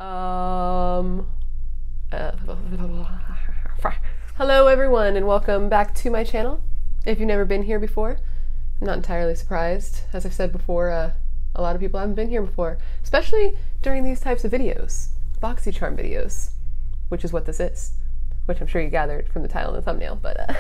Hello everyone and welcome back to my channel. If you've never been here before, I'm not entirely surprised. As I've said before, a lot of people haven't been here before, especially during these types of videos, Boxycharm videos, which is what this is, which I'm sure you gathered from the title and the thumbnail, but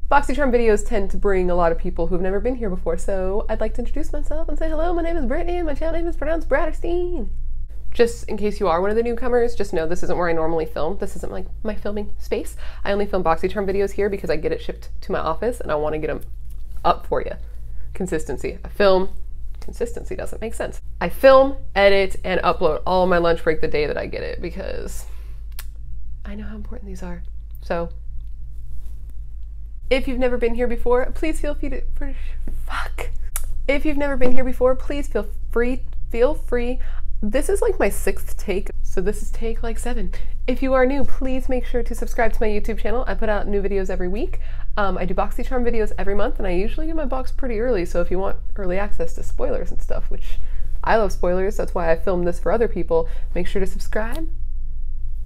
Boxycharm videos tend to bring a lot of people who've never been here before, so I'd like to introduce myself and say hello, my name is Brittany and my channel name is pronounced BRATTERSTEIN. Just in case you are one of the newcomers, just know this isn't where I normally film. This isn't like my filming space. I only film Boxycharm videos here because I get it shipped to my office and I want to get them up for you. Consistency. I film. Consistency doesn't make sense. I film, edit, and upload all of my lunch break the day that I get it because I know how important these are. So if you've never been here before, please feel free to, If you've never been here before, please feel free. This is like my 6th take, so this is take like 7. If you are new, please make sure to subscribe to my YouTube channel. I put out new videos every week. I do Boxycharm videos every month, and I usually get my box pretty early, so if you want early access to spoilers and stuff, which I love spoilers, that's why I filmed this for other people, make sure to subscribe.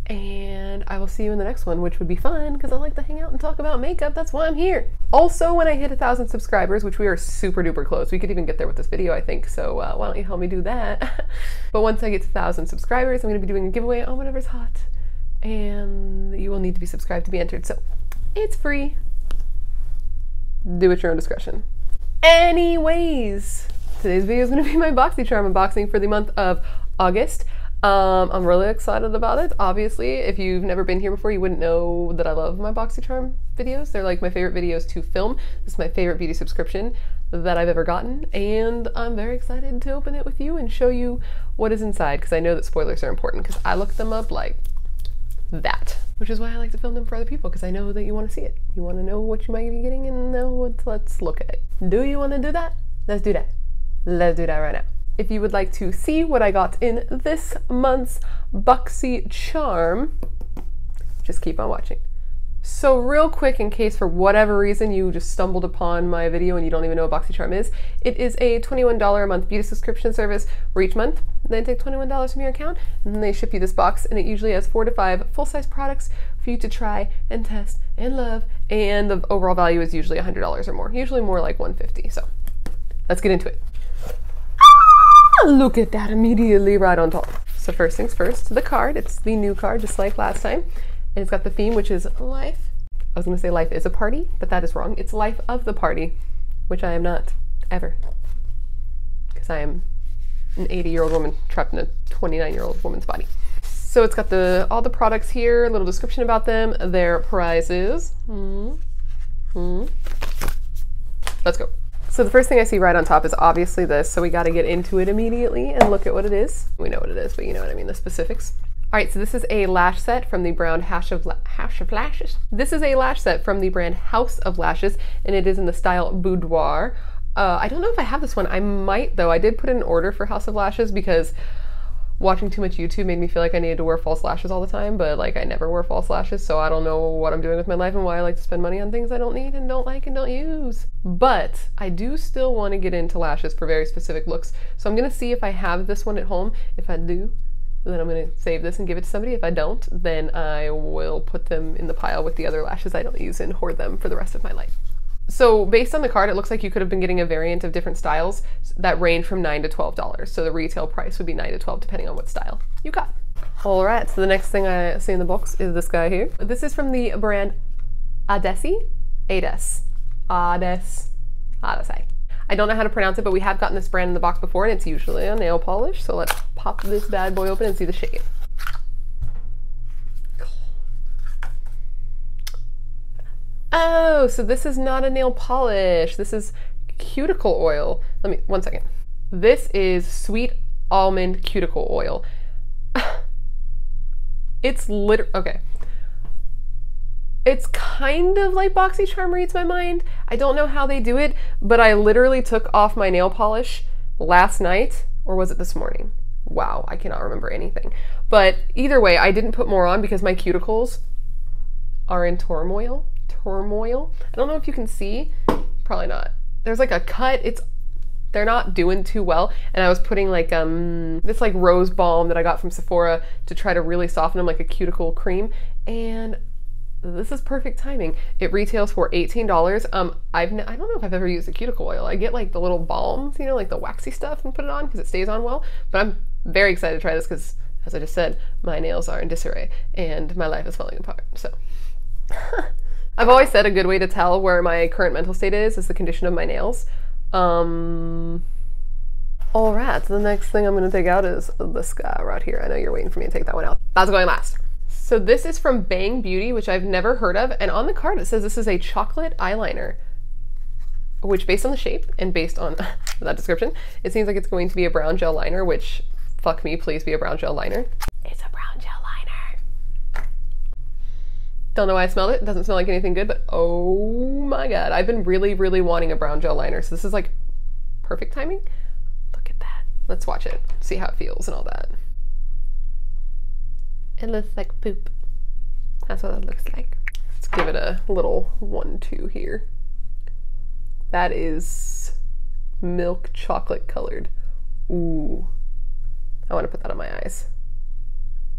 And I will see you in the next one, which would be fun because I like to hang out and talk about makeup. That's why I'm here. Also, when I hit 1,000 subscribers, which we are super duper close, we could even get there with this video, I think. So why don't you help me do that? But once I get to 1,000 subscribers, I'm going to be doing a giveaway on whatever's hot. And you will need to be subscribed to be entered. So it's free. Do at your own discretion. Anyways, today's video is going to be my Boxycharm unboxing for the month of August. I'm really excited about it. Obviously, if you've never been here before, you wouldn't know that I love my Boxycharm videos. They're like my favorite videos to film. This is my favorite beauty subscription that I've ever gotten, and I'm very excited to open it with you and show you what is inside, because I know that spoilers are important, because I look them up like that, which is why I like to film them for other people, because I know that you want to see it. You want to know what you might be getting and know what. Let's look at it. Do you want to do that? Let's do that. Let's do that right now. If you would like to see what I got in this month's Boxycharm, just keep on watching. So real quick, in case for whatever reason you just stumbled upon my video and you don't even know what Boxycharm is, it is a $21 a month beauty subscription service where each month they take $21 from your account and then they ship you this box, and it usually has 4 to 5 full-size products for you to try and test and love, and the overall value is usually $100 or more, usually more like $150. So let's get into it. Look at that, immediately right on top. So first things first, the card. It's the new card, just like last time. And it's got the theme, which is life. I was gonna say life is a party, but that is wrong. It's life of the party, which I am not, ever. Because I am an 80-year-old woman trapped in a 29-year-old woman's body. So it's got all the products here, a little description about them, their prices. Let's go. So the first thing I see right on top is obviously this, so we got to get into it immediately and look at what it is. We know what it is, but you know what I mean, the specifics. All right, so this is a lash set from the brand Hash of Lashes. This is a lash set from the brand House of Lashes, and it is in the style Boudoir. I don't know if I have this one. I might, though. I did put in an order for House of Lashes because watching too much YouTube made me feel like I needed to wear false lashes all the time, but like I never wear false lashes, so I don't know what I'm doing with my life and why I like to spend money on things I don't need and don't like and don't use. But I do still want to get into lashes for very specific looks, so I'm going to see if I have this one at home. If I do, then I'm going to save this and give it to somebody. If I don't, then I will put them in the pile with the other lashes I don't use and hoard them for the rest of my life. So based on the card, it looks like you could have been getting a variant of different styles that range from $9 to $12. So the retail price would be $9 to $12 depending on what style you got. All right, so the next thing I see in the box is this guy here. This is from the brand Adesi. Adesi. I don't know how to pronounce it, but we have gotten this brand in the box before, and it's usually a nail polish. So let's pop this bad boy open and see the shade. Oh, so this is not a nail polish. This is cuticle oil. One second. This is sweet almond cuticle oil. It's okay. It's kind of like Boxycharm reads my mind. I don't know how they do it, but I literally took off my nail polish last night, or was it this morning? Wow, I cannot remember anything. But either way, I didn't put more on because my cuticles are in turmoil. I don't know if you can see. Probably not. There's like a cut. It's they're not doing too well. And I was putting like this like rose balm that I got from Sephora to try to really soften them, like a cuticle cream. And this is perfect timing. It retails for $18. I don't know if I've ever used a cuticle oil. I get like the little balms, you know, like the waxy stuff, and put it on because it stays on well. But I'm very excited to try this because, as I just said, my nails are in disarray and my life is falling apart. So I've always said a good way to tell where my current mental state is the condition of my nails. All right, so the next thing I'm going to take out is this guy right here. I know you're waiting for me to take that one out. That's going last. So this is from Bang Beauty, which I've never heard of, and on the card it says this is a chocolate eyeliner, which based on the shape and based on that description, it seems like it's going to be a brown gel liner, which, fuck me, please be a brown gel liner. It's a brown gel liner. Don't know why I smelled it. It doesn't smell like anything good, but oh my god, I've been really, really wanting a brown gel liner, so this is like perfect timing. Look at that. Let's watch it, see how it feels and all that. It looks like poop. That's what it looks like. Let's give it a little 1-2 here. That is milk chocolate colored. Ooh. I want to put that on my eyes.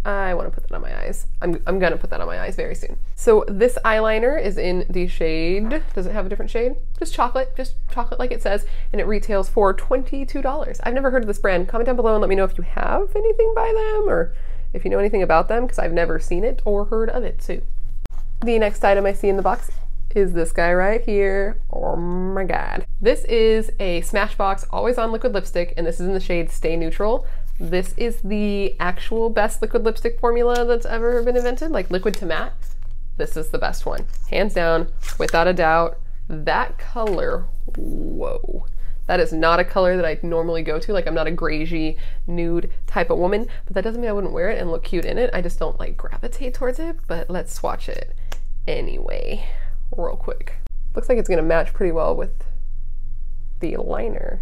I want to put that on my eyes. I'm gonna put that on my eyes very soon. So this eyeliner is in the shade, does it have a different shade? Just chocolate like it says, and it retails for $22. I've never heard of this brand. Comment down below and let me know if you have anything by them or if you know anything about them, because I've never seen it or heard of it too. The next item I see in the box is this guy right here. Oh my god. This is a Smashbox Always On Liquid Lipstick, and this is in the shade Stay Neutral. This is the actual best liquid lipstick formula that's ever been invented, like liquid to matte. This is the best one, hands down, without a doubt. That color, whoa. That is not a color that I normally go to. Like, I'm not a greigey nude type of woman, but that doesn't mean I wouldn't wear it and look cute in it. I just don't like gravitate towards it, but let's swatch it anyway, real quick. Looks like it's gonna match pretty well with the liner.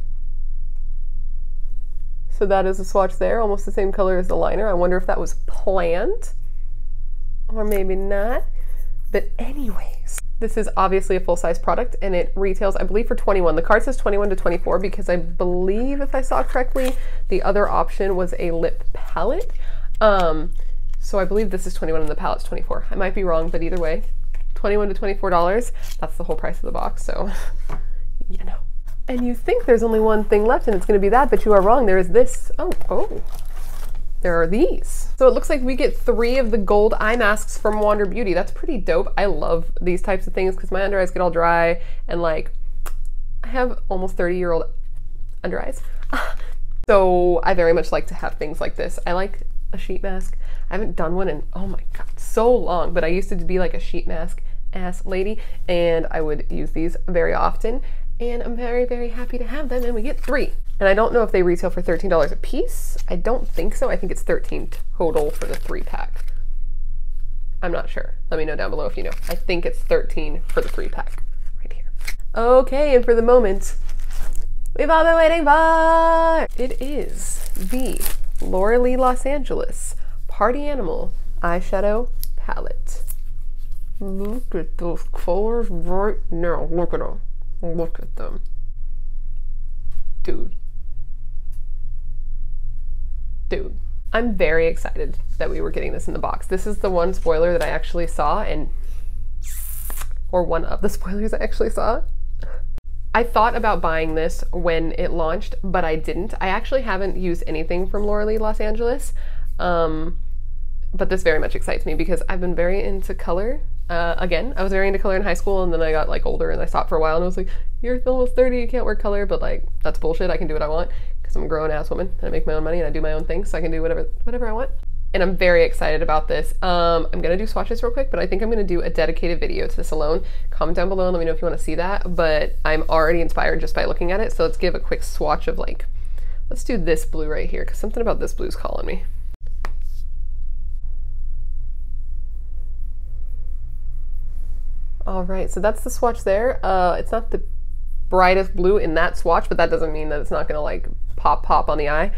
So that is a swatch there, almost the same color as the liner. I wonder if that was planned or maybe not, but anyways. This is obviously a full-size product and it retails, I believe, for $21. The card says $21 to $24 because I believe, if I saw correctly, the other option was a lip palette. So I believe this is $21 and the palette's $24. I might be wrong, but either way, $21 to $24. That's the whole price of the box, so you know. And you think there's only one thing left and it's gonna be that, but you are wrong. There is this. Oh. There are these. So it looks like we get 3 of the gold eye masks from Wander Beauty. That's pretty dope. I love these types of things because my under eyes get all dry and like, I have almost 30-year-old under eyes. So I very much like to have things like this. I like a sheet mask. I haven't done one in, oh my God, so long, but I used to be like a sheet mask ass lady and I would use these very often. And I'm very, very happy to have them, and we get 3. And I don't know if they retail for $13 a piece. I don't think so. I think it's $13 total for the 3-pack. I'm not sure. Let me know down below if you know. I think it's $13 for the 3-pack right here. Okay, and for the moment we've all been waiting for, it is the Laura Lee Los Angeles Party Animal Eyeshadow Palette. Look at those colors right now. Look at them. Look at them. Dude. I'm very excited that we were getting this in the box. This is the one spoiler that I actually saw, or one of the spoilers I actually saw. I thought about buying this when it launched, but I didn't. I actually haven't used anything from Laura Lee Los Angeles, but this very much excites me because I've been very into color. Again, I was very into color in high school, and then I got like older and I stopped for a while and I was like, you're almost 30, you can't wear color, but like, that's bullshit. I can do what I want because I'm a grown ass woman and I make my own money and I do my own things, so I can do whatever I want. And I'm very excited about this. I'm gonna do swatches real quick, but I think I'm gonna do a dedicated video to this alone. Comment down below and let me know if you wanna see that, but I'm already inspired just by looking at it. So let's give a quick swatch of like, let's do this blue right here because something about this blue is calling me. All right, so that's the swatch there. It's not the brightest blue in that swatch, but that doesn't mean that it's not gonna like pop on the eye.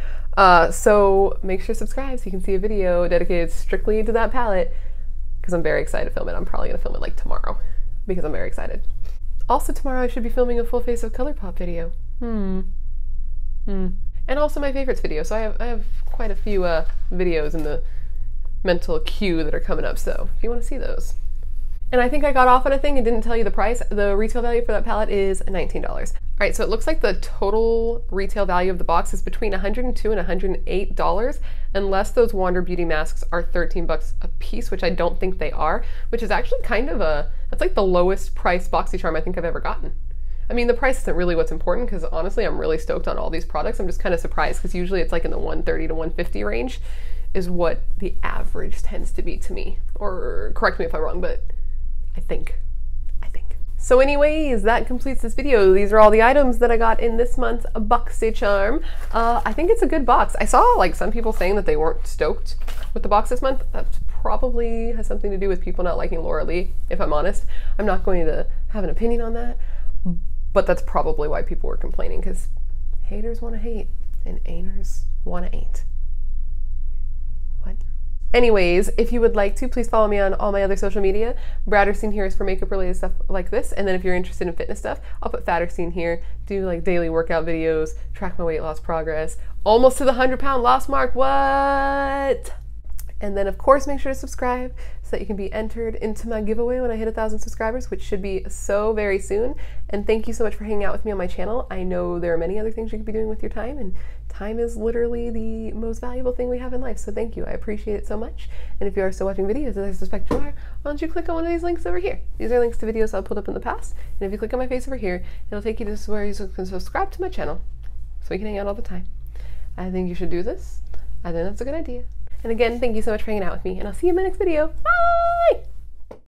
So make sure to subscribe so you can see a video dedicated strictly to that palette because I'm very excited to film it. I'm probably gonna film it like tomorrow because I'm very excited. Also tomorrow I should be filming a full face of ColourPop video. And also my favorites video. So I have quite a few videos in the mental queue that are coming up. So if you want to see those. And I think I got off on a thing and didn't tell you the price. The retail value for that palette is $19. All right, so it looks like the total retail value of the box is between $102 and $108, unless those Wander Beauty masks are 13 bucks a piece, which I don't think they are, which is actually kind of that's like the lowest price Boxycharm I think I've ever gotten. I mean, the price isn't really what's important because honestly, I'm really stoked on all these products. I'm just kind of surprised because usually it's like in the $130 to $150 range is what the average tends to be to me. Or correct me if I'm wrong, but I think. So anyways, that completes this video. These are all the items that I got in this month's Boxycharm. I think it's a good box. I saw like some people saying that they weren't stoked with the box this month. That probably has something to do with people not liking Laura Lee, if I'm honest. I'm not going to have an opinion on that, but that's probably why people were complaining, because haters want to hate and ain'ters want to ain't. What? Anyways, if you would like to, please follow me on all my other social media. BRATTERSTEIN here is for makeup related stuff like this. And then if you're interested in fitness stuff, I'll put FATTERSTEIN here, do like daily workout videos, track my weight loss progress. Almost to the 100-pound loss mark, what? And then of course, make sure to subscribe so that you can be entered into my giveaway when I hit 1,000 subscribers, which should be so very soon. And thank you so much for hanging out with me on my channel. I know there are many other things you could be doing with your time, and time is literally the most valuable thing we have in life. So thank you, I appreciate it so much. And if you are still watching videos, as I suspect you are, why don't you click on one of these links over here? These are links to videos I've pulled up in the past. And if you click on my face over here, it'll take you to where you can subscribe to my channel so we can hang out all the time. I think you should do this. I think that's a good idea. And again, thank you so much for hanging out with me, and I'll see you in my next video. Bye!